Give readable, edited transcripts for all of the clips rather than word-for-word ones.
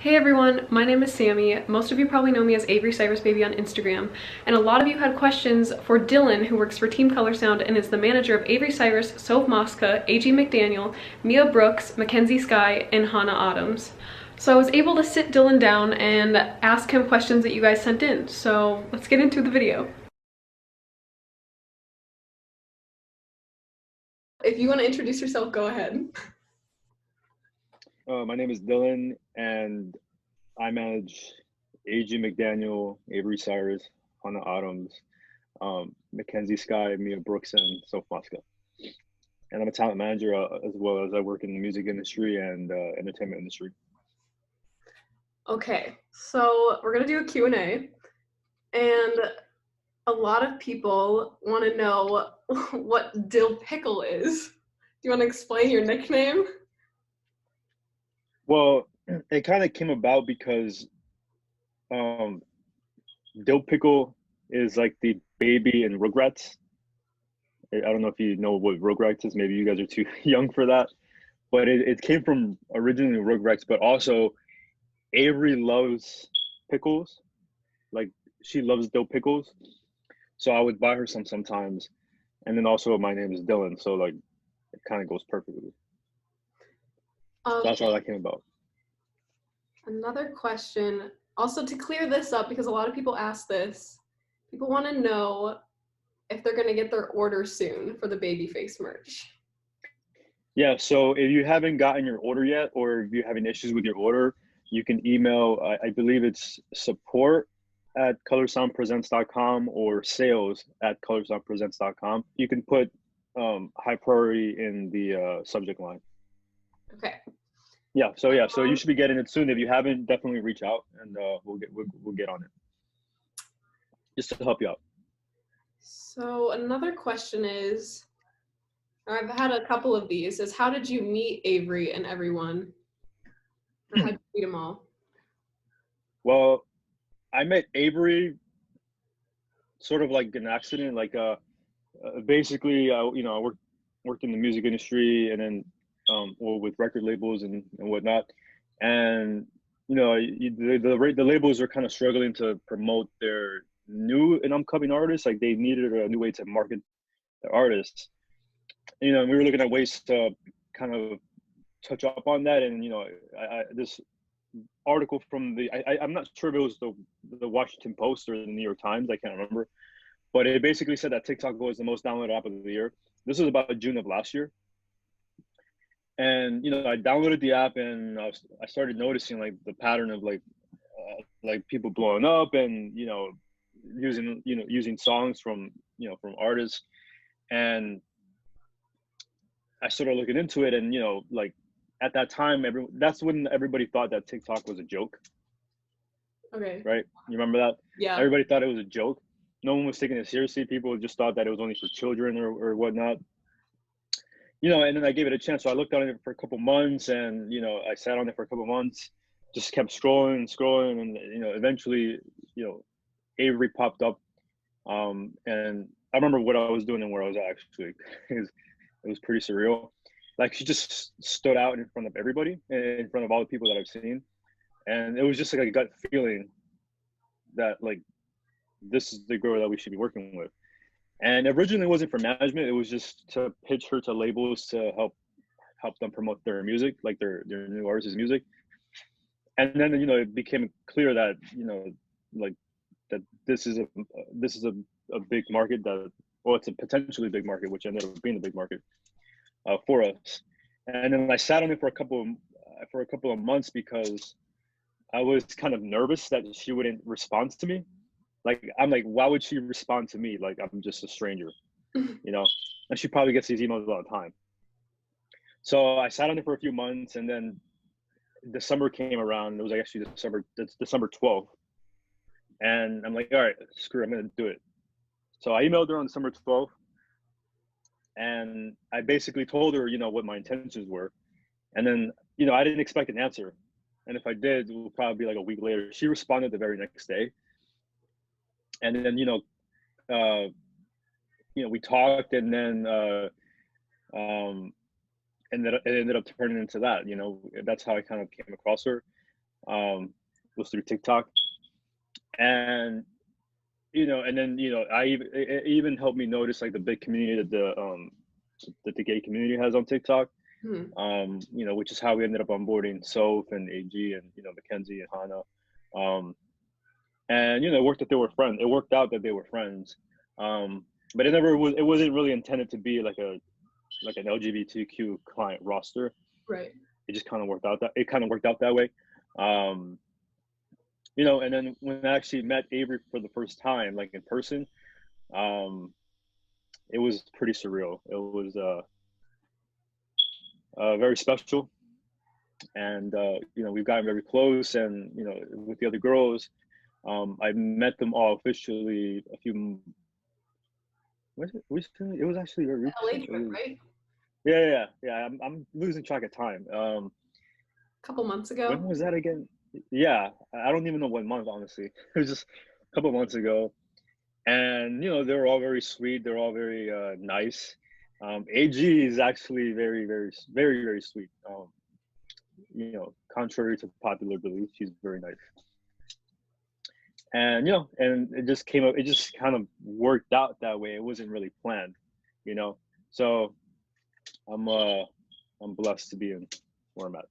Hey everyone, my name is Sammy. Most of you probably know me as averycyrusbaby on Instagram, and a lot of you had questions for Dylan, who works for Team Color Sound and is the manager of Avery Cyrus, Soph Mosca, A.G. McDaniel, Mia Brooks, Mackenzie Skye, and Hannah Autumns. So I was able to sit Dylan down and ask him questions that you guys sent in, so let's get into the video. If you want to introduce yourself, go ahead. My name is Dylan, and I manage A.G. McDaniel, Avery Cyrus, Hannah Autumns, Mackenzie Skye, Mia Brooks, and Soph Mosca. And I'm a talent manager as well as I work in the music industry and entertainment industry. Okay, so we're gonna do a Q&A, and a lot of people want to know what Dyl Pickle is. Do you want to explain your nickname? Well, it kind of came about because Dyl Pickle is like the baby in Rugrats. I don't know if you know what Rugrats is. Maybe you guys are too young for that. But it came from originally Rugrats, but also Avery loves pickles. Like she loves dill pickles. So I would buy her some sometimes. And then also my name is Dylan. So like it kind of goes perfectly. So that's how that came about. Another question, also to clear this up, because a lot of people ask this, people want to know if they're going to get their order soon for the Babyface merch. Yeah, so if you haven't gotten your order yet, or if you're having issues with your order, you can email, I believe it's support@colorsoundpresents.com or sales@colorsoundpresents.com. You can put high priority in the subject line. Okay. So you should be getting it soon. If you haven't, definitely reach out and we'll get on it just to help you out. So another question is, I've had a couple of these, is how did you meet Avery and everyone? Or how did you meet them all? Well, I met Avery sort of like an accident. Like basically, I worked in the music industry, and then or with record labels and whatnot. And the labels are kind of struggling to promote their new and upcoming artists. Like they needed a new way to market their artists. And we were looking at ways to kind of touch up on that. And this article from I'm not sure if it was the Washington Post or the New York Times. I can't remember, but it basically said that TikTok was the most downloaded app of the year. This was about June of last year. And I downloaded the app, and I started noticing like the pattern of like people blowing up and using songs from from artists. And I started looking into it, and like at that time, that's when everybody thought that TikTok was a joke. Okay. Right? You remember that? Yeah. Everybody thought it was a joke. No one was taking it seriously. People just thought that it was only for children or whatnot. And then I gave it a chance. So I looked on it for a couple months, and I sat on it for a couple months, just kept scrolling, and eventually, Avery popped up, and I remember what I was doing and where I was at, actually. It was pretty surreal. Like she just stood out in front of everybody, in front of all the people that I've seen, and it was just like a gut feeling that like this is the girl that we should be working with. And originally it wasn't for management. It was just to pitch her to labels to help them promote their music, like their new artists' music. And then it became clear that like that this is a big market it's a potentially big market, which ended up being a big market for us. And then I sat on it for a couple of months because I was kind of nervous that she wouldn't respond to me. Like I'm like, why would she respond to me? Like I'm just a stranger, and she probably gets these emails all the time. So I sat on it for a few months, and then December came around. It was actually December 12th. And I'm like, all right, screw it, I'm gonna do it. So I emailed her on December 12th, and I basically told her, what my intentions were. And then, I didn't expect an answer. And if I did, it would probably be like a week later. She responded the very next day. And then, we talked, and then and then it ended up turning into that. That's how I kind of came across her. was through TikTok. And and then it even helped me notice like the big community that the gay community has on TikTok. Which is how we ended up onboarding Soph and AG and Mackenzie and Hannah. And it worked out that they were friends. But it wasn't really intended to be like an LGBTQ client roster. Right. It just kind of worked out that way. And then when I actually met Avery for the first time, like in person, it was pretty surreal. It was very special. And we've gotten very close, and with the other girls, I met them all officially a few. Was it recently? It was actually very recent. LA trip, right? Yeah. I'm losing track of time. A couple months ago. When was that again? Yeah, I don't even know what month, honestly. It was just a couple months ago, and they were all very sweet. They're all very nice. AG is actually very, very, very, very sweet. Contrary to popular belief, she's very nice. And and it just came up. It just kind of worked out that way. It wasn't really planned, So I'm blessed to be in where I'm at.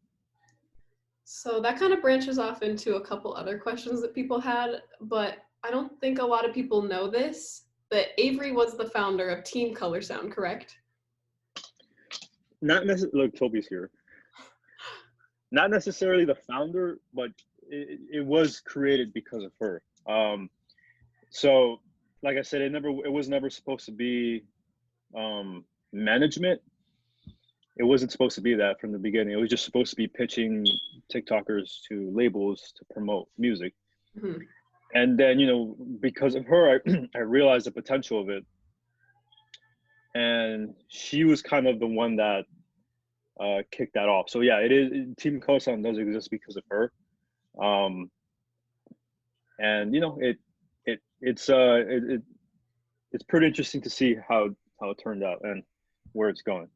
So that kind of branches off into a couple other questions that people had, but I don't think a lot of people know this, that Avery was the founder of Team Color Sound, correct? Not necessarily. Look, Toby's here. Not necessarily the founder, but it was created because of her. So, like I said, it was never supposed to be management. It wasn't supposed to be that from the beginning. It was just supposed to be pitching TikTokers to labels to promote music. Mm-hmm. And then, because of her, I realized the potential of it. And she was kind of the one that kicked that off. So yeah, Team Color Sound does exist because of her. And it's pretty interesting to see how it turned out and where it's going.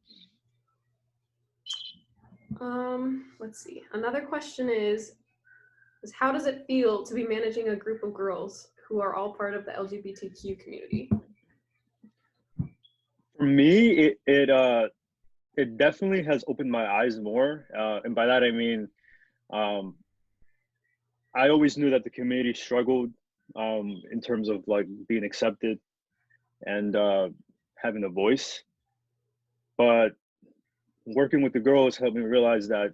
Let's see. Another question is how does it feel to be managing a group of girls who are all part of the LGBTQ community? For me, it definitely has opened my eyes more, and by that I mean, I always knew that the community struggled in terms of like being accepted and having a voice, but working with the girls helped me realize that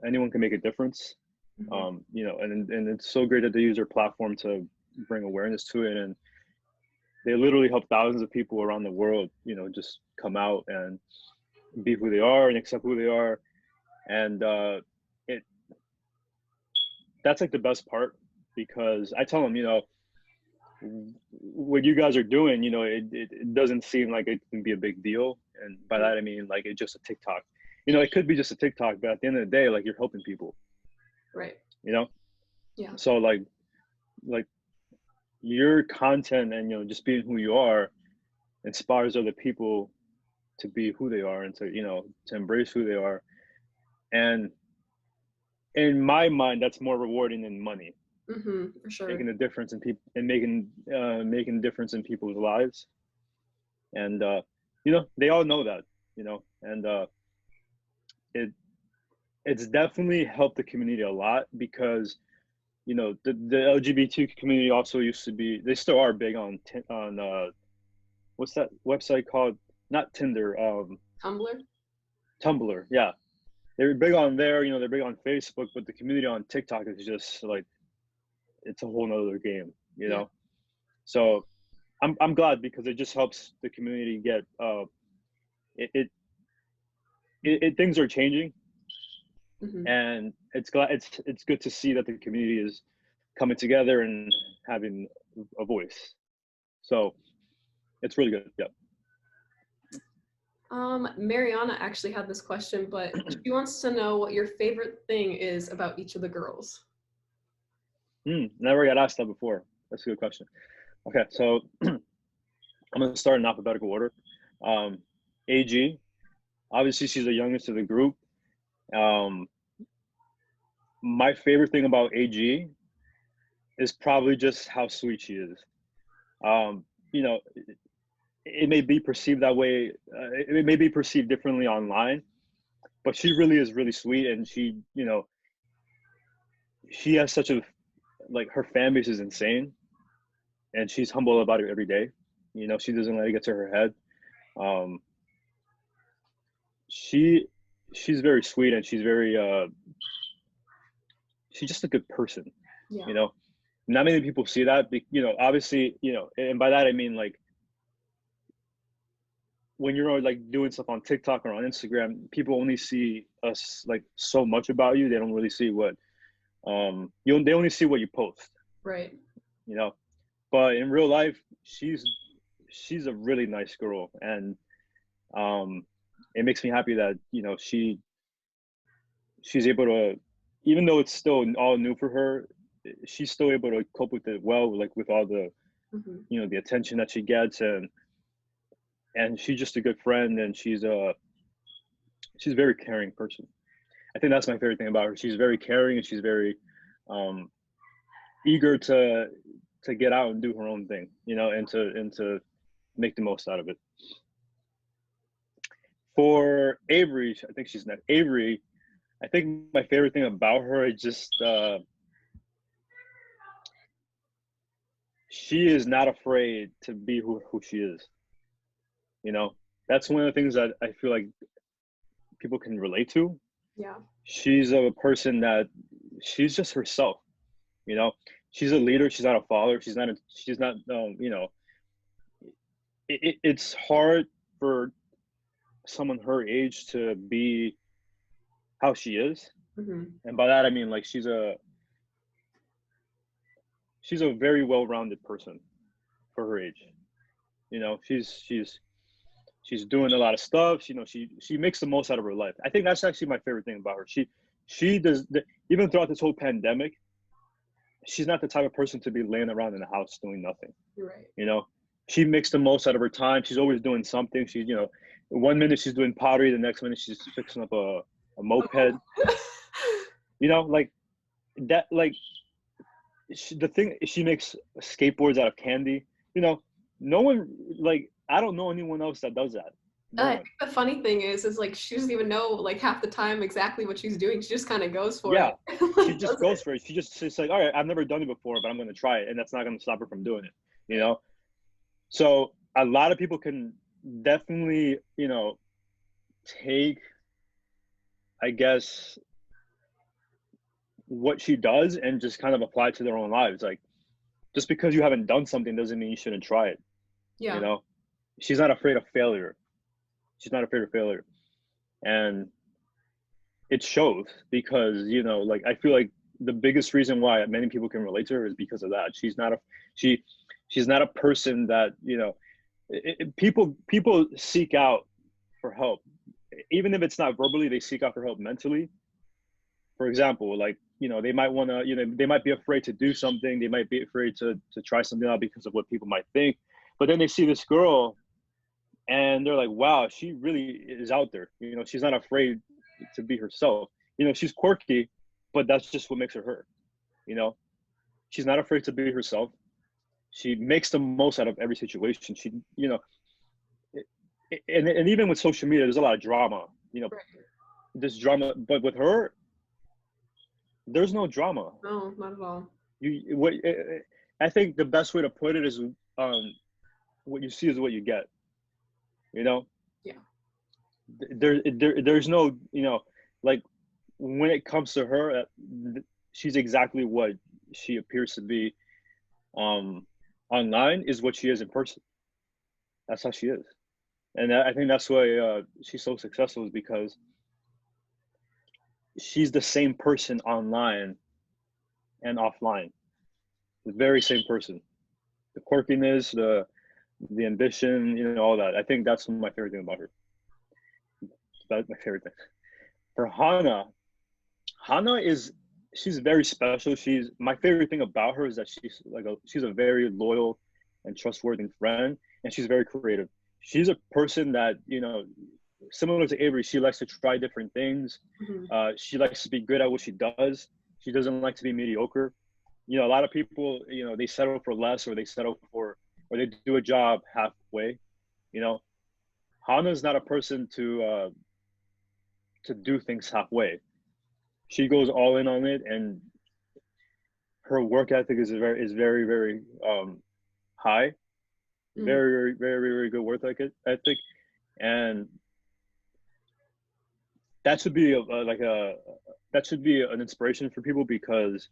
anyone can make a difference. Mm-hmm. And it's so great that they use their platform to bring awareness to it, and they literally help thousands of people around the world just come out and be who they are and accept who they are. And that's like the best part, because I tell them what you guys are doing, it doesn't seem like it can be a big deal. And by that I mean like it's just a TikTok. It could be just a TikTok, but at the end of the day, like, you're helping people. Right. Yeah. So like your content and just being who you are inspires other people to be who they are and to embrace who they are. And in my mind, that's more rewarding than money. Mm-hmm, for sure. Making a difference in people and making a difference in people's lives. And they all know that, and it's definitely helped the community a lot, because the LGBT community also used to be, they still are big on what's that website called? Not Tinder. Tumblr. Yeah, they're big on there. They're big on Facebook, but the community on TikTok is just like, it's a whole nother game. Yeah. So I'm glad, because it just helps the community get things are changing. Mm-hmm. And it's good to see that the community is coming together and having a voice. So it's really good. Yeah. Mariana actually had this question, but she wants to know what your favorite thing is about each of the girls. Never got asked that before. That's a good question. Okay, so I'm going to start in alphabetical order. AG, obviously she's the youngest of the group. my favorite thing about AG is probably just how sweet she is. Um, you know, it may be perceived that way. It may be perceived differently online, but she really is really sweet, and she has such a like her fan base is insane, and she's humble about it every day. She doesn't let it get to her head. Um, she she's very sweet, and she's just a good person. Yeah. You know, not many people see that. Obviously, and by that I mean like when you're like doing stuff on TikTok or on Instagram, people only see us like so much about you. They don't really see what they only see what you post. Right. You know, but in real life, she's a really nice girl, and um, it makes me happy that she's able to, even though it's still all new for her, she's still able to cope with it well, like with all the Hmm. the attention that she gets, and she's just a good friend, and she's a very caring person. I think that's my favorite thing about her. She's very caring, and she's very um, eager to get out and do her own thing, and to make the most out of it. For Avery, I think she's next. Avery, I think my favorite thing about her is just she is not afraid to be who she is. You know, that's one of the things that I feel like people can relate to. Yeah. She's a person that she's just herself. You know, she's a leader. She's not a follower. She's not. It's hard for someone her age to be how she is, Hmm. and by that I mean like she's a very well-rounded person for her age. She's doing a lot of stuff. She makes the most out of her life. I think that's actually my favorite thing about her. She does even throughout this whole pandemic. She's not the type of person to be laying around in the house doing nothing. You're right. She makes the most out of her time. She's always doing something. One minute she's doing pottery, the next minute she's fixing up a moped. Like that. Like the thing, she makes skateboards out of candy. No one, like, I don't know anyone else that does that. No I one. think the funny thing is like she doesn't even know like half the time exactly what she's doing. She just kind of goes for Yeah, it. she Like, just does goes it. for it. She's like, all right, I've never done it before, but I'm going to try it, and that's not going to stop her from doing it. You Right. know. So a lot of people can definitely, take, I guess, what she does and just kind of apply it to their own lives. Like, just because you haven't done something doesn't mean you shouldn't try it. You Yeah. know, she's not afraid of failure. She's not afraid of failure, and it shows because like I feel like the biggest reason why many people can relate to her is because of that. She she's not a person that people seek out for help, even if it's not verbally. They seek out for help mentally. For example, like they might want to they might be afraid to do something. They might be afraid to try something out because of what people might think. But then they see this girl and they're like, wow, she really is out there. She's not afraid to be herself. She's quirky, but that's just what makes her her. You know, she's not afraid to be herself. She makes the most out of every situation. And even with social media, there's a lot of drama. Right. This drama, but with her, there's no drama. No, not at all. I think the best way to put it is, what you see is what you get. You know, Yeah. there's no, like when it comes to her, she's exactly what she appears to be. Online is what she is in person. That's how she is, and I think that's why she's so successful, is because she's the same person online and offline. The very same person. The quirkiness, the ambition, all that. I think that's my favorite thing about her. That's my favorite thing. For Hana is she's very special. She's my favorite thing about her is that she's a very loyal and trustworthy friend, and she's very creative. She's a person that similar to Avery. She likes to try different things. Hmm. She likes to be good at what she does. She doesn't like to be mediocre. You know, a lot of people, you know, they settle for less, or they settle for, or they do a job halfway. You know, Hana's not a person to do things halfway. She goes all in on it, and her work ethic is very high. Mm. Very good work ethic, and that should be that should be an inspiration for people, because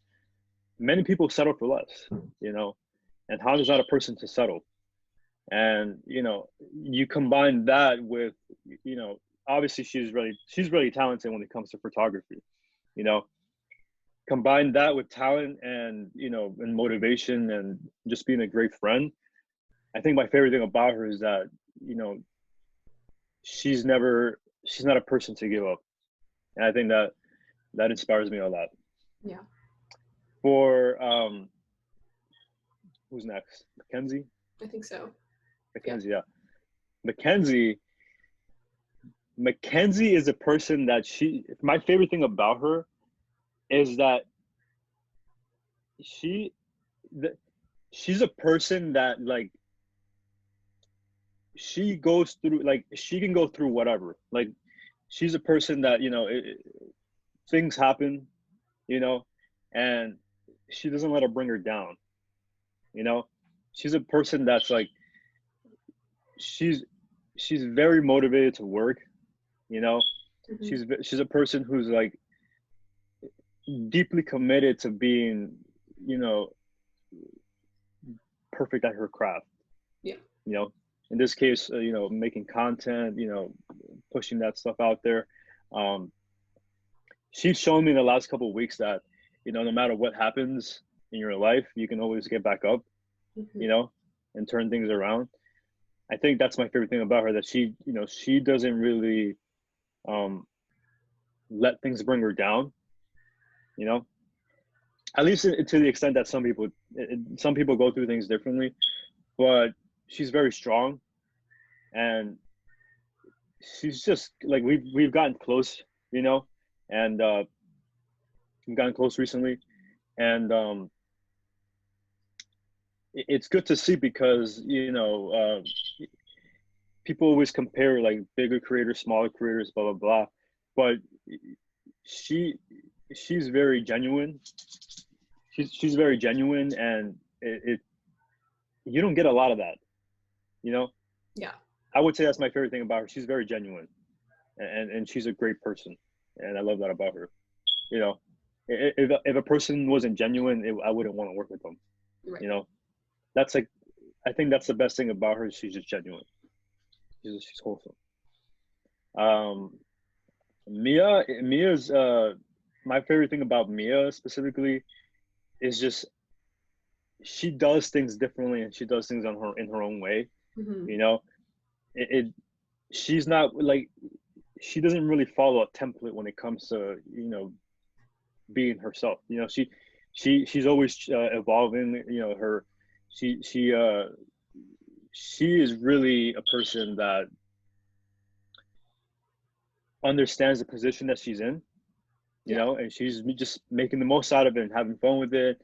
many people settle for less, you know, and Hana's not a person to settle. And you know, you combine that with, you know, obviously she's really talented when it comes to photography, you know. Combine that with talent, and you know, and motivation, and just being a great friend. I think my favorite thing about her is that, you know, she's not a person to give up, and I think that that inspires me a lot. Yeah, For who's next? Mackenzie. I think so. Yeah. Mackenzie, yeah. Mackenzie. Mackenzie is a person that my favorite thing about her is that she she's a person that, like, she goes through, like, she can go through whatever. Like, she's a person that, you know, things happen, you know, and she doesn't let it bring her down, you know. She's a person that's like, she's she's very motivated to work, you know. Mm-hmm. She's a person who's like deeply committed to being, you know, perfect at her craft. Yeah. You know, in this case, you know, making content, you know, pushing that stuff out there. Um, she's shown me in the last couple of weeks that, you know, no matter what happens in your life, you can always get back up, Mm-hmm. you know, and turn things around. I think that's my favorite thing about her, that she, you know, she doesn't really um, let things bring her down, you know, at least to the extent that some people go through things differently, but she's very strong, and she's just like, we've gotten close, you know, and we've gotten close recently, and it's good to see, because you know, people always compare like bigger creators, smaller creators, blah blah blah, but she she's very genuine. She's very genuine, and it you don't get a lot of that, you know. Yeah. I would say that's my favorite thing about her. She's very genuine, and she's a great person, and I love that about her. You know, if a person wasn't genuine, I wouldn't want to work with them. Right. You know, that's like, I think that's the best thing about her. She's just genuine. She's wholesome. Um, Mia's my favorite thing about Mia specifically is just, she does things differently, and she does things on her in her own way. Mm-hmm. You know, it she's not like, she doesn't really follow a template when it comes to, you know, being herself. You know, she's always evolving. You know, she she uh she is really a person that understands the position that she's in. You Yeah. know, and she's just making the most out of it and having fun with it.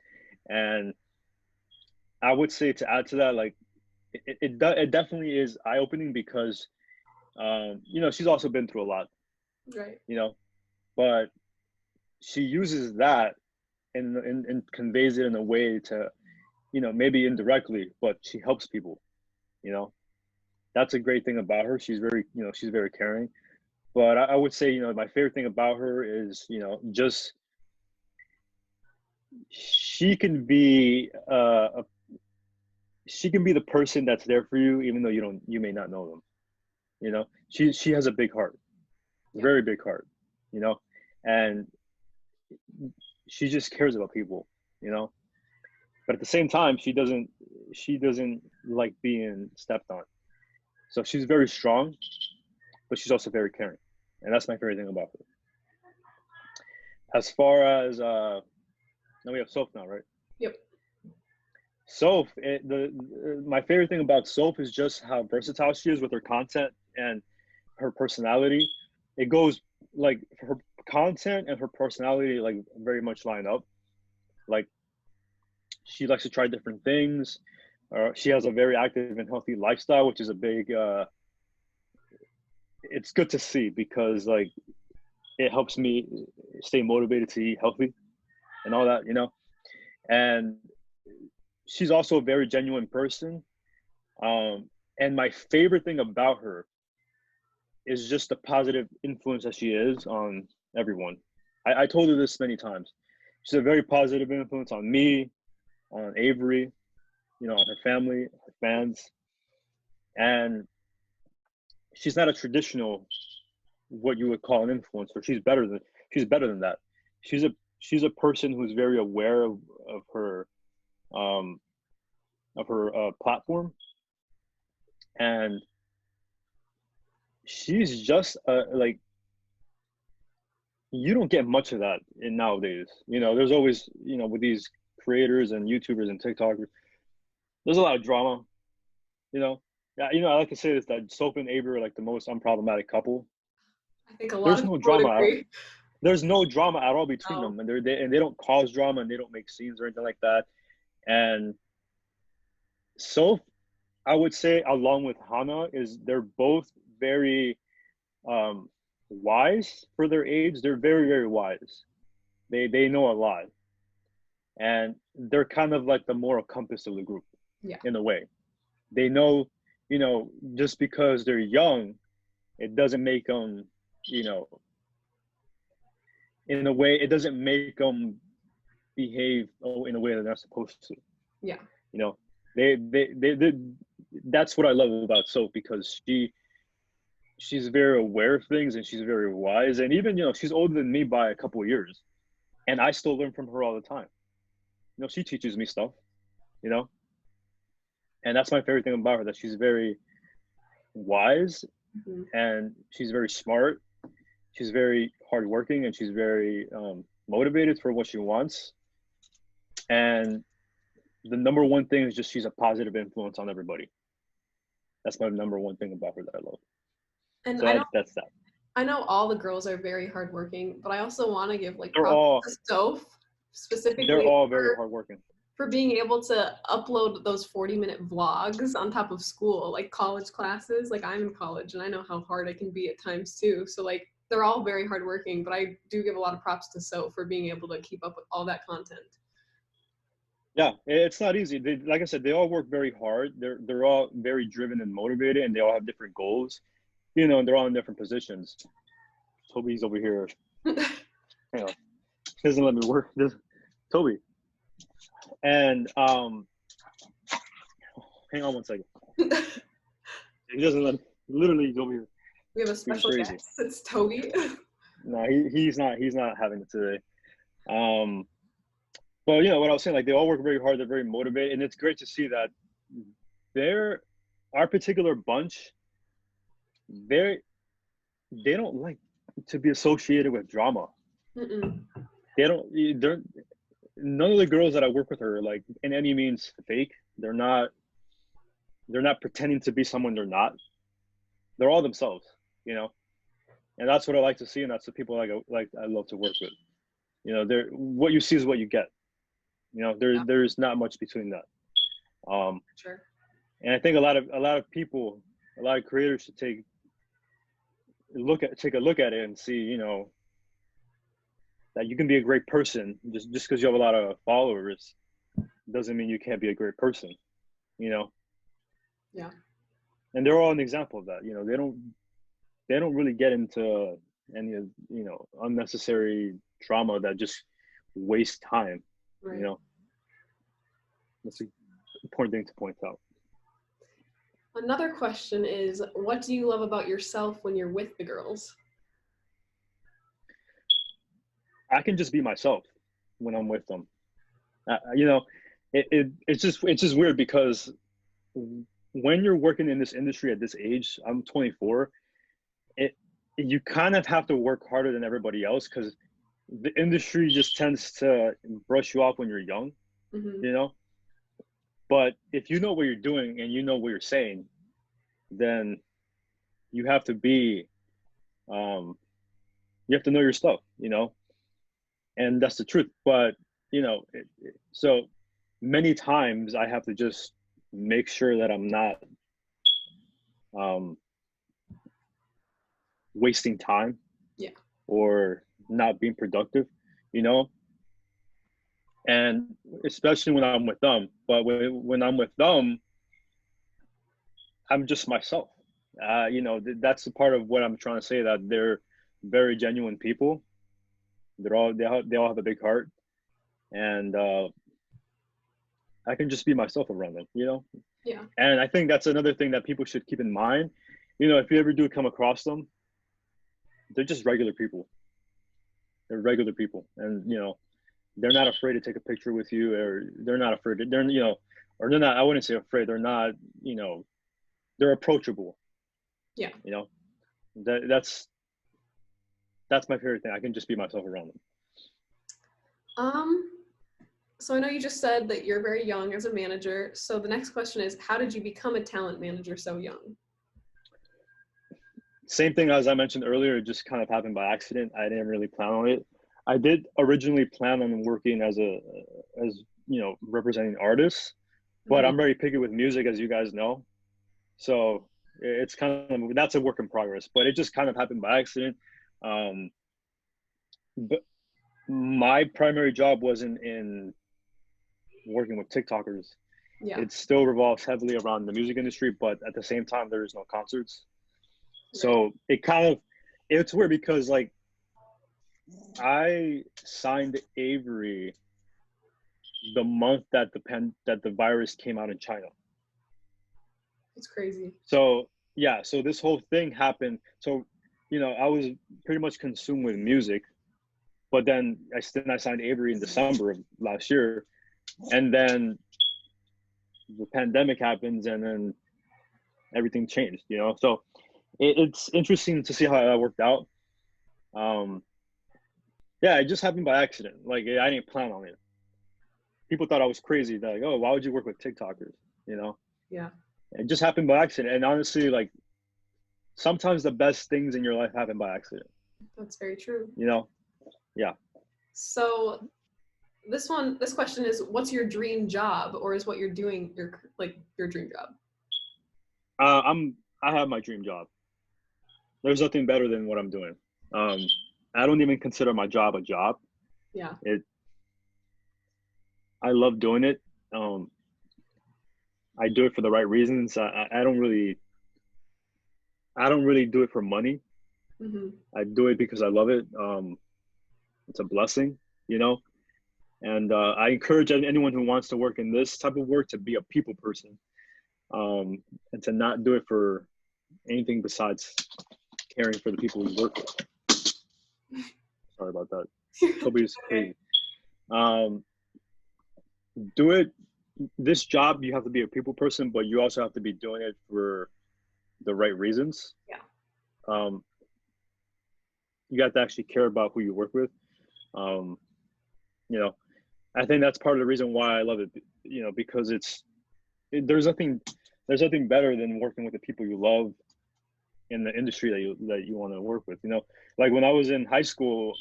And I would say, to add to that, like, it definitely is eye opening, because you know, she's also been through a lot. Right. You know, but she uses that, and conveys it in a way to, you know, maybe indirectly, but she helps people. You know, that's a great thing about her. She's very, you know, she's very caring. But I would say, you know, my favorite thing about her is, you know, just, she can be she can be the person that's there for you, even though you may not know them. You know, she has a big heart, Yeah. very big heart. You know, and she just cares about people. You know, but at the same time, she doesn't like being stepped on. So she's very strong, but she's also very caring, and that's my favorite thing about her. As far as now we have Soph now, right? Yep. Soph, my favorite thing about Soph is just how versatile she is with her content and her personality. It goes, like, her content and her personality like very much line up. Like she likes to try different things. She has a very active and healthy lifestyle, which is a big. It's good to see because like it helps me stay motivated to eat healthy and all that, you know. And she's also a very genuine person. And my favorite thing about her is just the positive influence that she is on everyone. I told her this many times. She's a very positive influence on me, on Avery, you know, on her family, her fans. And she's not a traditional what you would call an influencer. She's better than that. She's a person who's very aware of her platform, and she's just like you don't get much of that in nowadays. You know, there's always, you know, with these creators and YouTubers and TikTokers, there's a lot of drama. You know, yeah, you know, I like to say this that Soap and Avery are like the most unproblematic couple. I think a lot There's of no people would drama. agree. There's no drama at all between No. them, and they don't cause drama and they don't make scenes or anything like that. And Soph, I would say, along with Hannah, is they're both very um, wise for their age. They're very, very wise. They know a lot, and they're kind of like the moral compass of the group, Yeah. in a way. They know, you know, just because they're young, it doesn't make them, you know, in a way, it doesn't make them behave in a way that they're supposed to. Yeah. You know, they that's what I love about Soph because she's very aware of things and she's very wise. And even, you know, she's older than me by a couple of years. And I still learn from her all the time. You know, she teaches me stuff, you know? And that's my favorite thing about her, that she's very wise and she's very smart. She's very hardworking and she's very motivated for what she wants. And the number one thing is just she's a positive influence on everybody. That's my number one thing about her that I love. And So that's that. I know all the girls are very hardworking, but I also want to give like They're props all to Soph specifically they're all very hardworking. for being able to upload those 40-minute vlogs on top of school, like college classes. Like I'm in college and I know how hard it can be at times too. So like they're all very hardworking, but I do give a lot of props to Soph for being able to keep up with all that content. Yeah, it's not easy. Like I said, they all work very hard. They're all very driven and motivated, and they all have different goals. You know, and they're all in different positions. Toby's over here. You know, doesn't let me work. Toby. And hang on one second. He doesn't let. Literally, he's over here. We have a special guest. It's Toby. No, he's not having it today. But you know what I was saying, like they all work very hard, they're very motivated, and it's great to see that our particular bunch, they don't like to be associated with drama. Mm-mm. None of the girls that I work with are like in any means fake. They're not pretending to be someone they're not. They're all themselves, you know, and that's what I like to see, and that's the people I love to work with. You know, what you see is what you get. You know, there's not much between that. Sure. And I think a lot of people, a lot of creators should take a look at it and see, you know, that you can be a great person just because you have a lot of followers doesn't mean you can't be a great person, you know. Yeah. And they're all an example of that. You know, they don't really get into any of, you know, unnecessary drama that just wastes time. Right. You know, that's an important thing to point out. Another question is, what do you love about yourself when you're with the girls? I can just be myself when I'm with them. You know, it's just weird because when you're working in this industry at this age, I'm 24, you kind of have to work harder than everybody else because the industry just tends to brush you off when you're young, you know. But if you know what you're doing and you know what you're saying, then you have to be, you have to know your stuff. you know, and that's the truth. But, so many times I have to just make sure that I'm not um, wasting time Yeah. or not being productive, you know, and especially when I'm with them. But when I'm with them, I'm just myself. That's a part of what I'm trying to say, that they're very genuine people. They all have a big heart, and I can just be myself around them, Yeah. And I think that's another thing that people should keep in mind. If you ever do come across them, they're just regular people. They're regular people, and they're not afraid to take a picture with you, or they're not afraid. Or they're not. I wouldn't say afraid. They're not. They're approachable. Yeah. That's my favorite thing. I can just be myself around them. So I know you just said that you're very young as a manager. So the next question is, how did you become a talent manager so young? Same thing as I mentioned earlier, it just kind of happened by accident. I didn't really plan on it. I did originally plan on working as representing artists, but I'm very picky with music, as you guys know. So it's kind of, that's a work in progress, but it just kind of happened by accident. But my primary job wasn't in working with TikTokers. Yeah. It still revolves heavily around the music industry, but at the same time, there is no concerts. So it's weird because like I signed Avery the month that the virus came out in China. It's crazy. So yeah, so this whole thing happened. So I was pretty much consumed with music, but then I signed Avery in December of last year, and then the pandemic happens, and then everything changed. So it's interesting to see how that worked out. Yeah, it just happened by accident. Like I didn't plan on it. People thought I was crazy. They're like, "Oh, why would you work with TikTokers?" Yeah. It just happened by accident. And honestly, like sometimes the best things in your life happen by accident. That's very true. Yeah. So this question is, what's your dream job, or is what you're doing your dream job? I have my dream job. There's nothing better than what I'm doing. I don't even consider my job a job. Yeah. I love doing it. I do it for the right reasons. I don't really do it for money. Mm-hmm. I do it because I love it. It's a blessing, and I encourage anyone who wants to work in this type of work to be a people person, and to not do it for anything besides caring for the people we work with. Sorry about that. Toby's crazy. Do it. This job, you have to be a people person, but you also have to be doing it for the right reasons. Yeah. You have to actually care about who you work with. I think that's part of the reason why I love it. Because there's nothing better than working with the people you love in the industry that you want to work with. Like when I was in high school,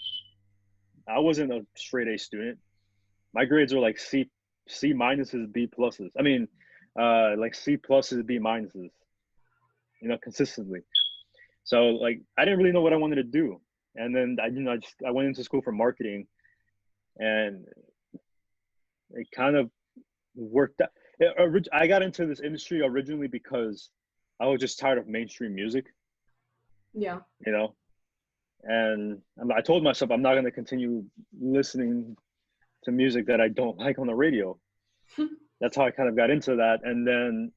I wasn't a straight A student. My grades were like C minuses, B pluses. I mean, like C pluses, B minuses. Consistently. So like I didn't really know what I wanted to do, and then I went into school for marketing, and it kind of worked out. I got into this industry originally because I was just tired of mainstream music. Yeah. And I told myself I'm not going to continue listening to music that I don't like on the radio. That's how I kind of got into that. And then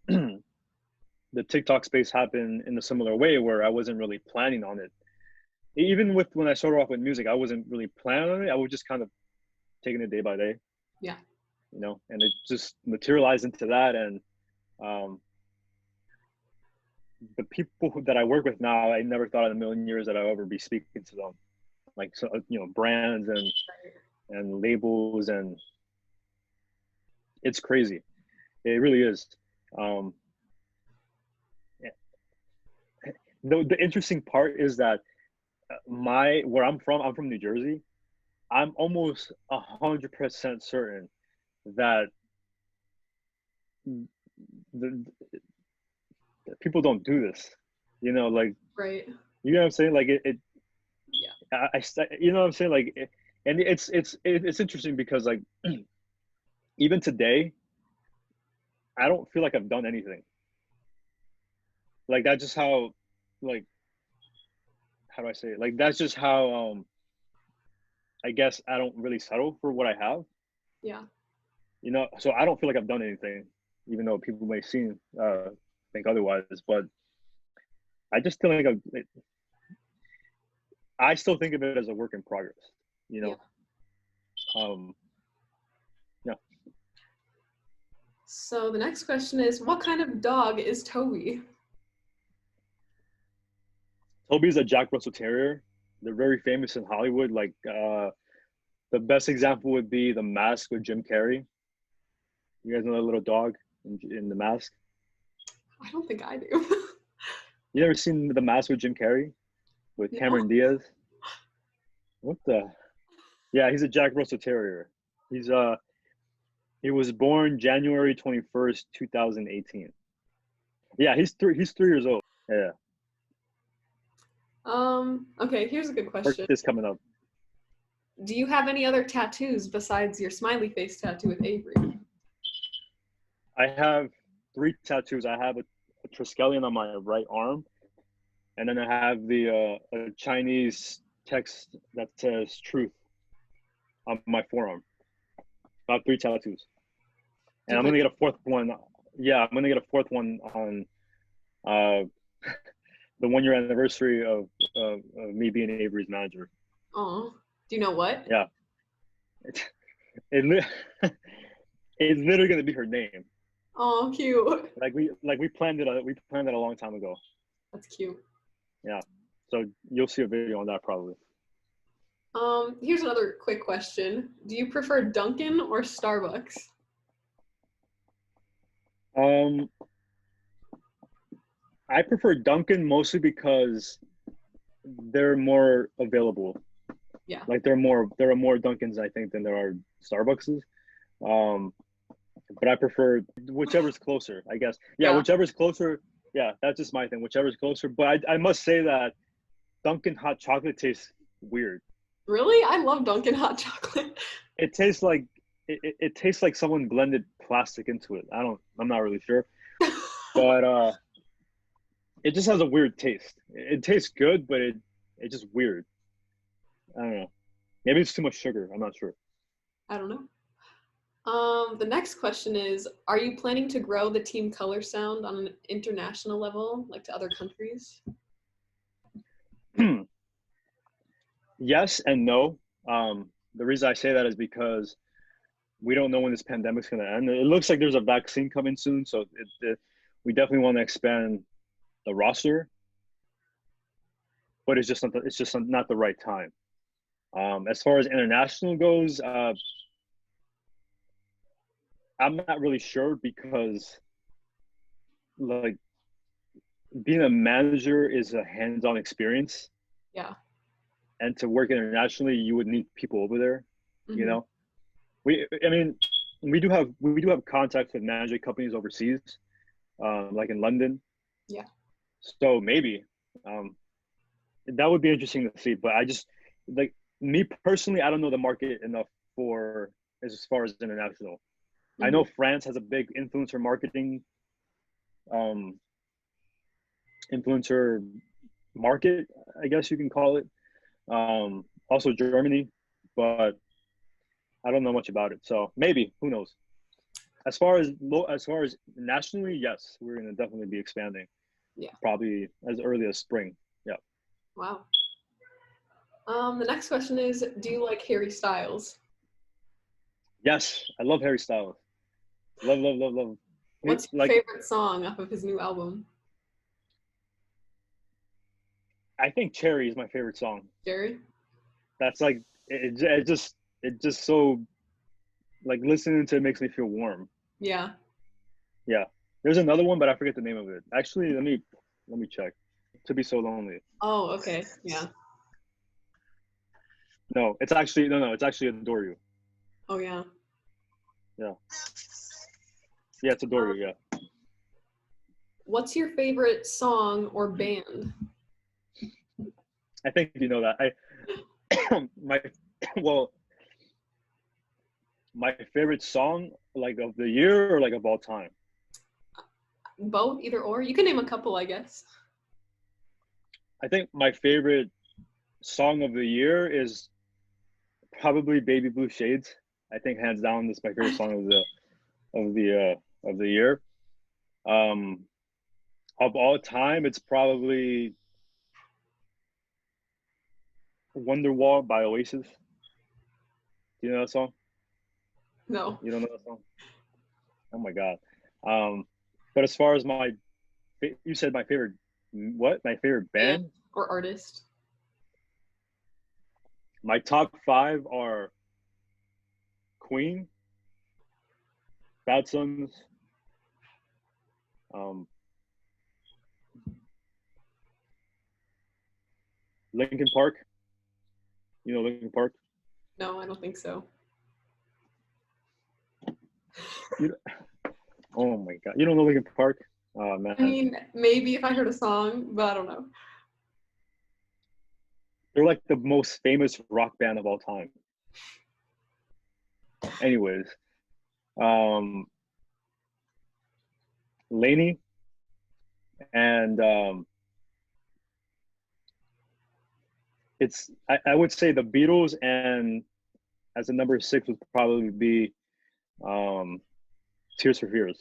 the TikTok space happened in a similar way, where I wasn't really planning on it. Even when I started off with music, I wasn't really planning on it. I was just kind of taking it day by day. Yeah. And it just materialized into that. And the people that I work with now, I never thought in a million years that I'd ever be speaking to them, like, so, brands and labels, and it's crazy. It really is. The interesting part is that where I'm from New Jersey. I'm almost 100% certain that the people don't do this. Like, Right. you know what I'm saying? Like Yeah. you know what I'm saying? Like, and it's interesting because like even today, I don't feel like I've done anything. Like that's just how, like, how do I say it? Like that's just how I guess I don't really settle for what I have. Yeah. So I don't feel like I've done anything, even though people may think otherwise. But I just feel like I still think of it as a work in progress. You Yeah. know, um, yeah. So the next question is, what kind of dog is Toby? Toby's a Jack Russell Terrier. They're very famous in Hollywood. Like the best example would be The Mask with Jim Carrey. You guys know that little dog in The Mask? I don't think I do. You ever seen The Mask with Jim Carrey with No. Cameron Diaz? What the? Yeah, he's a Jack Russell Terrier. He was born January 21st, 2018. Yeah, he's 3 years old. Yeah, Okay, here's a good question. birthday's coming up. Do you have any other tattoos besides your smiley face tattoo with Avery? I have 3 tattoos. I have a Triskelion on my right arm, and then I have the a Chinese text that says "truth" on my forearm. I have 3 tattoos, and I'm gonna get a fourth one. Yeah, I'm gonna get a fourth one on uh, the 1 year anniversary of me being Avery's manager. Oh, do you know what? Yeah, it it's literally gonna be her name. Oh, cute. We planned it. We planned it a long time ago. That's cute. Yeah, so you'll see a video on that probably. Here's another quick question. Do you prefer Dunkin' or Starbucks? Um, I prefer Dunkin' mostly because they're more available. Yeah. Like there are more Dunkins I think than there are Starbuckses. But I prefer whichever's closer, I guess. Yeah, whichever's closer. Yeah, that's just my thing. Whichever's closer. But I must say that Dunkin' hot chocolate tastes weird. Really? I love Dunkin' hot chocolate. It tastes like it tastes like someone blended plastic into it. I'm not really sure. But it just has a weird taste. It tastes good, but it's just weird. I don't know. Maybe it's too much sugar. I'm not sure. I don't know. The next question is, are you planning to grow the team color sound on an international level, like to other countries? Yes and no. The reason I say that is because we don't know when this pandemic's going to end. It looks like there's a vaccine coming soon, so we definitely want to expand the roster, but it's just not the right time. As far as international goes, I'm not really sure because, like, being a manager is a hands-on experience. Yeah. And to work internationally, you would need people over there. Mm-hmm. You know, we do have contacts with management companies overseas, like in London. Yeah. So maybe that would be interesting to see. But I just, like, me personally, I don't know the market enough for as far as international. I know France has a big influencer marketing, influencer market, I guess you can call it. Also Germany, but I don't know much about it. So maybe, who knows? As far as nationally, yes, we're gonna definitely be expanding. Yeah. Probably as early as spring. Yeah. Wow. The next question is, do you like Harry Styles? Yes, I love Harry Styles. Love. What's your favorite song off of his new album? I think Cherry is my favorite song. Jerry? That's like it just so, like, listening to it makes me feel warm. Yeah. Yeah. There's another one, but I forget the name of it. Actually, let me check. To Be So Lonely. Oh, okay. Yeah. No, it's actually no, it's actually Adore You. Oh yeah. Yeah, yeah, it's Adore You. Yeah. What's your favorite song or band? I think you know that. My well, my favorite song like of the year or like of all time. Both, either or. You can name a couple, I guess. I think my favorite song of the year is probably Baby Blue Shades. I think hands down this is my favorite song of the year. Um, of all time, it's probably Wonderwall by Oasis. Do you know that song? No. You don't know that song? Oh my God. Um, but as far as you said my favorite, what? My favorite band? Or artist. My top five are Queen, Bad Sons, um, Linkin Park. You know Linkin Park? No, I don't think so. Oh my God. You don't know Linkin Park? Oh man. I mean, maybe if I heard a song, but I don't know. They're like the most famous rock band of all time. Anyways, Lainey and I would say the Beatles, and as a number six would probably be Tears for Fears.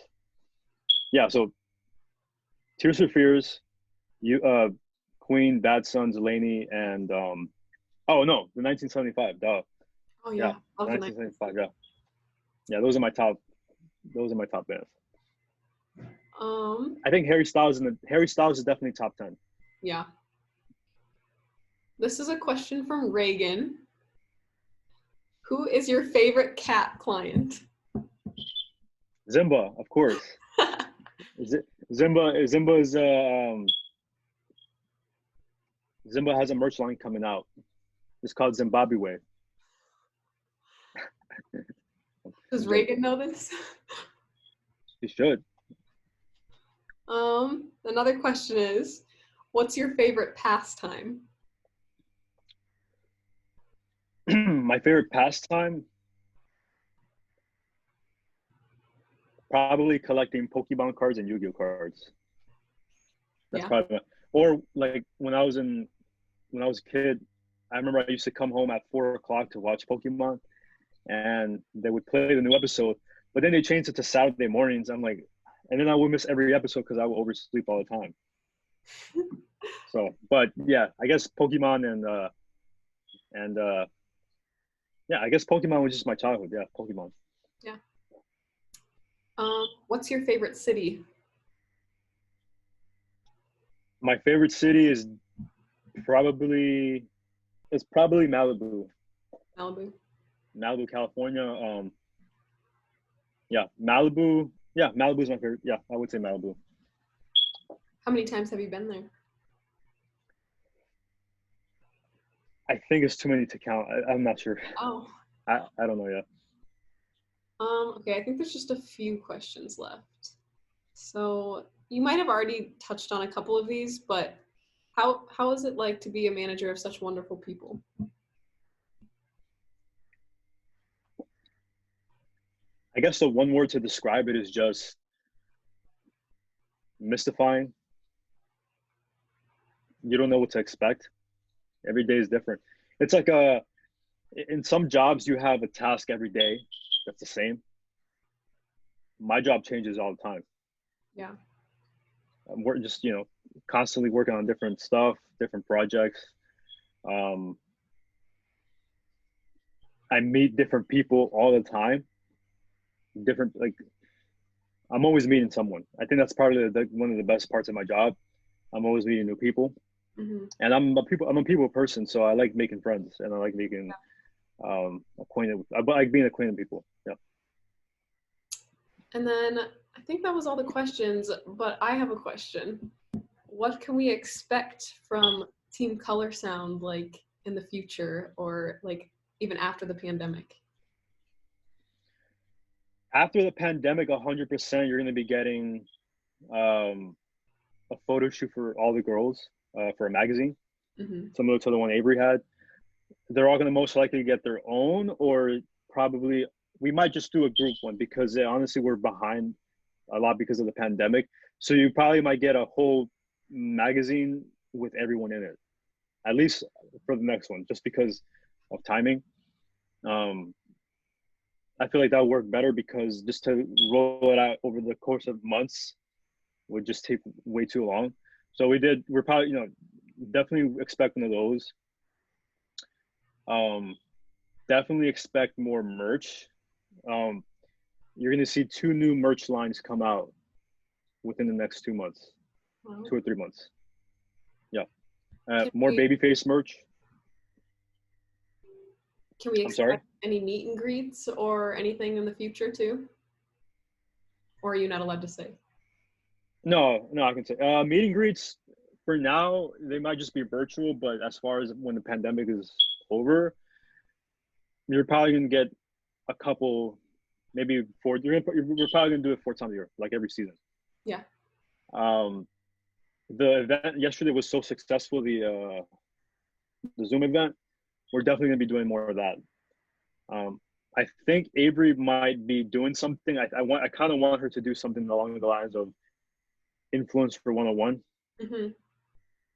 Yeah, so Tears for Fears, you Queen, Bad Sons, Lainey, and oh no, the 1975. Duh. Oh Yeah, yeah. 1975. Yeah, yeah. Those are my top. Those are my top bands. I think Harry Styles is definitely top 10. Yeah. This is a question from Reagan. Who is your favorite cat client? Zimba, of course. Zimba has a merch line coming out. It's called Zimbabwe. Does Reagan know this? You should. Another question is, what's your favorite pastime? My favorite pastime, probably collecting Pokemon cards and Yu-Gi-Oh cards. That's probably or like when I was a kid, I remember I used to come home at 4 o'clock to watch Pokemon, and they would play the new episode. But then they changed it to Saturday mornings. I'm like, and then I would miss every episode because I would oversleep all the time. So, but yeah, I guess Pokemon and yeah, I guess Pokemon was just my childhood. Yeah, Pokemon. Yeah. What's your favorite city? My favorite city is probably Malibu. Malibu, California. Yeah, Malibu. Yeah, Malibu is my favorite. Yeah, I would say Malibu. How many times have you been there? I think it's too many to count. I'm not sure. Oh. I don't know yet. Okay, I think there's just a few questions left. So you might have already touched on a couple of these, but how is it like to be a manager of such wonderful people? I guess the one word to describe it is just mystifying. You don't know what to expect. Every day is different. It's like in some jobs you have a task every day that's the same. My job changes all the time. Yeah. We're just, constantly working on different stuff, different projects. I meet different people all the time. I'm always meeting someone. I think that's probably one of the best parts of my job. I'm always meeting new people. Mm-hmm. And I'm a people person, so I like making friends and I like making acquainted. I like being acquainted with people. Yeah. And then I think that was all the questions, but I have a question. What can we expect from Team Color Sound like in the future, or like even after the pandemic? After the pandemic, 100%, you're going to be getting a photo shoot for all the girls for a magazine, similar to the one Avery had. They're all going to most likely get their own, or probably we might just do a group one because honestly we're behind a lot because of the pandemic. So you probably might get a whole magazine with everyone in it, at least for the next one, just because of timing. I feel like that would work better because just to roll it out over the course of months would just take way too long. So we're probably, definitely expect one of those. Definitely expect more merch. You're going to see 2 new merch lines come out within the next 2 months, wow. 2 or 3 months. Yeah. More babyface merch. Can we expect any meet and greets or anything in the future too? Or are you not allowed to say? No, I can say. Meet and greets, for now, they might just be virtual, but as far as when the pandemic is over, you're probably going to get a couple, maybe 4. We're probably going to do it 4 times a year, like every season. Yeah. The event yesterday was so successful, the Zoom event. We're definitely going to be doing more of that. I think Avery might be doing something. I kind of want her to do something along the lines of Influencer 101.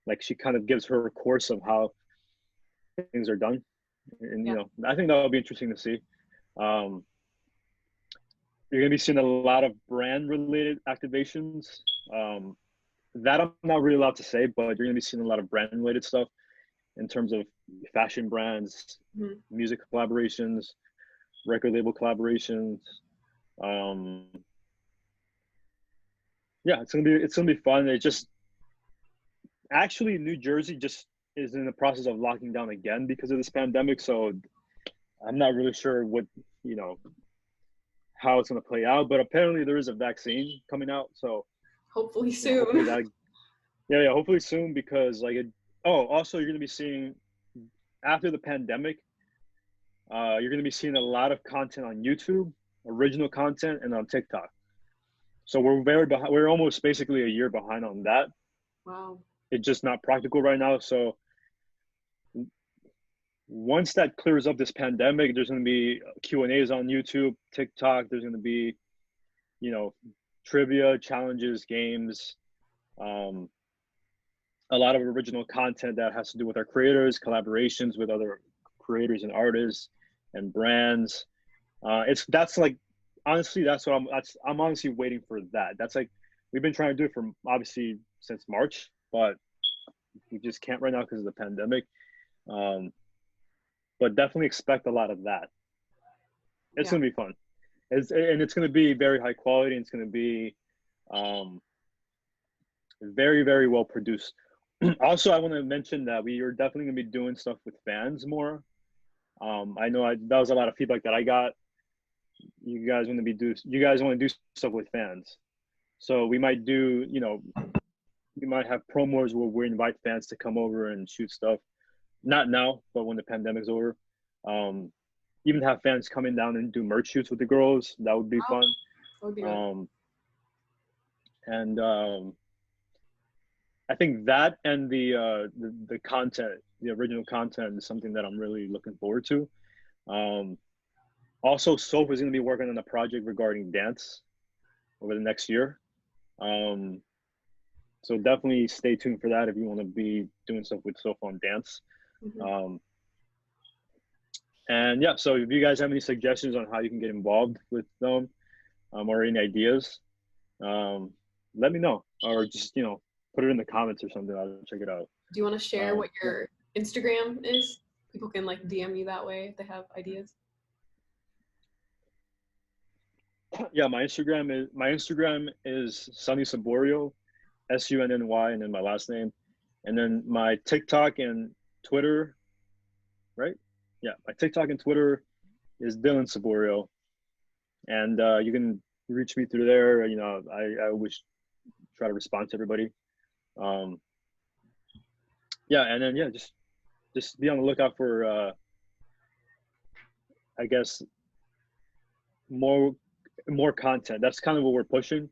Like she kind of gives her a course of how things are done. And, I think that would be interesting to see. You're going to be seeing a lot of brand related activations. That I'm not really allowed to say, but you're going to be seeing a lot of brand related stuff in terms of fashion brands, music collaborations, record label collaborations. Yeah, it's gonna be fun. It just actually New Jersey just is in the process of locking down again because of this pandemic. So I'm not really sure what how it's gonna play out. But apparently there is a vaccine coming out. So hopefully soon. Hopefully hopefully soon because also you're gonna be seeing after the pandemic, you're gonna be seeing a lot of content on YouTube, original content, and on TikTok. So we're very behind. We're almost basically a year behind on that. Wow. It's just not practical right now. So once that clears up this pandemic, there's going to be Q&As on YouTube, TikTok. There's going to be, trivia, challenges, games, a lot of original content that has to do with our creators, collaborations with other creators and artists and brands. That's like, honestly, that's what I'm honestly waiting for that. That's like, we've been trying to do it for obviously since March, but we just can't right now because of the pandemic. But definitely expect a lot of that. It's going to be fun. It's going to be very high quality. And it's going to be very, very well produced. Also, I want to mention that we are definitely going to be doing stuff with fans more. I know that was a lot of feedback that I got. You guys want to do stuff with fans. So we might do, we might have promos where we invite fans to come over and shoot stuff. Not now, but when the pandemic's over. Even have fans coming down and do merch shoots with the girls. That would be fun. That would be good. And I think that and the content, the original content, is something that I'm really looking forward to. Also, Soph is going to be working on a project regarding dance over the next year. So definitely stay tuned for that if you want to be doing stuff with Soph on dance. And yeah, so if you guys have any suggestions on how you can get involved with them, or any ideas, let me know, or just put it in the comments or something. I'll check it out. Do you want to share what your Instagram is? People can like DM you that way if they have ideas. Yeah, my Instagram is Sunny Saborio, SUNNY, and then my last name, and then my TikTok and Twitter, right? Yeah, my TikTok and Twitter is Dylan Saborio, and you can reach me through there. I always try to respond to everybody. Yeah, and then just just be on the lookout for, I guess, more content. That's kind of what we're pushing.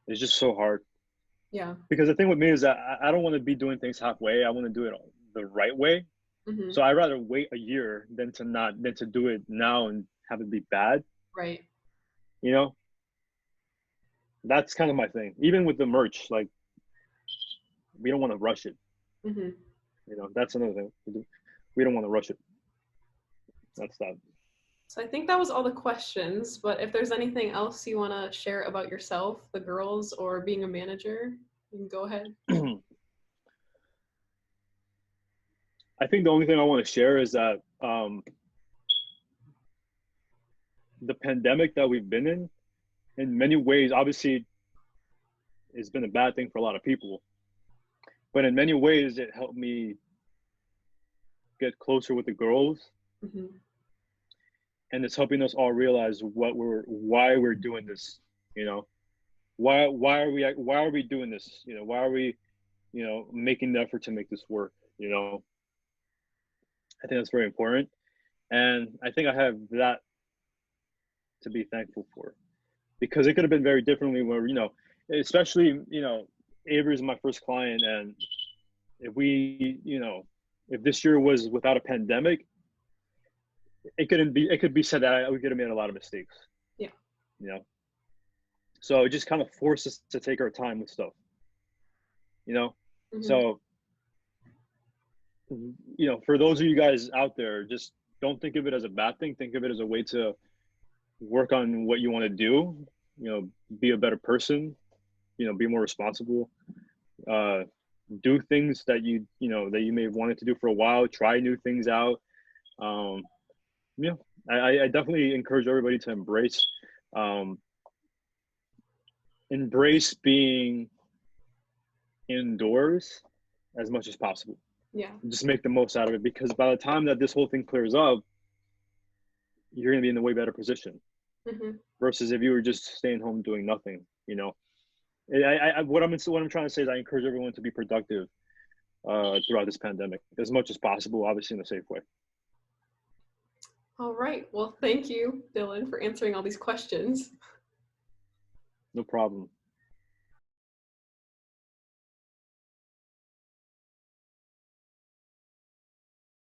It's just so hard. Yeah. Because the thing with me is that I don't want to be doing things halfway. I want to do it the right way. Mm-hmm. So I'd rather wait a year than to do it now and have it be bad. Right. You know, that's kind of my thing. Even with the merch, like, we don't want to rush it. Mm-hmm. You know, that's another thing. We don't want to rush it. That's that. So I think that was all the questions, but if there's anything else you want to share about yourself, the girls, or being a manager, you can go ahead. I think the only thing I want to share is that the pandemic that we've been in many ways, obviously, it's been a bad thing for a lot of people. But in many ways, it helped me get closer with the girls. Mm-hmm. And it's helping us all realize why we're doing this. You know, why are we doing this? You know, why are we, you know, making the effort to make this work? You know, I think that's very important, and I think I have that to be thankful for, because it could have been very differently. Where, you know, especially, you know, Avery is my first client, and if we, you know, if this year was without a pandemic, it could be said that we could have made a lot of mistakes. Yeah. You know, so it just kind of forced us to take our time with stuff. You know, Mm-hmm. so, you know, for those of you guys out there, just don't think of it as a bad thing. Think of it as a way to work on what you want to do. You know, be a better person. You know, be more responsible. Do things that you may have wanted to do for a while. Try new things out. Yeah, I definitely encourage everybody to embrace being indoors as much as possible. Yeah. Just make the most out of it, because by the time that this whole thing clears up, you're going to be in a way better position. Mm-hmm. Versus if you were just staying home doing nothing. You know, what I'm trying to say is I encourage everyone to be productive throughout this pandemic as much as possible, obviously in a safe way. All right. Well, thank you, Dylan, for answering all these questions. No problem.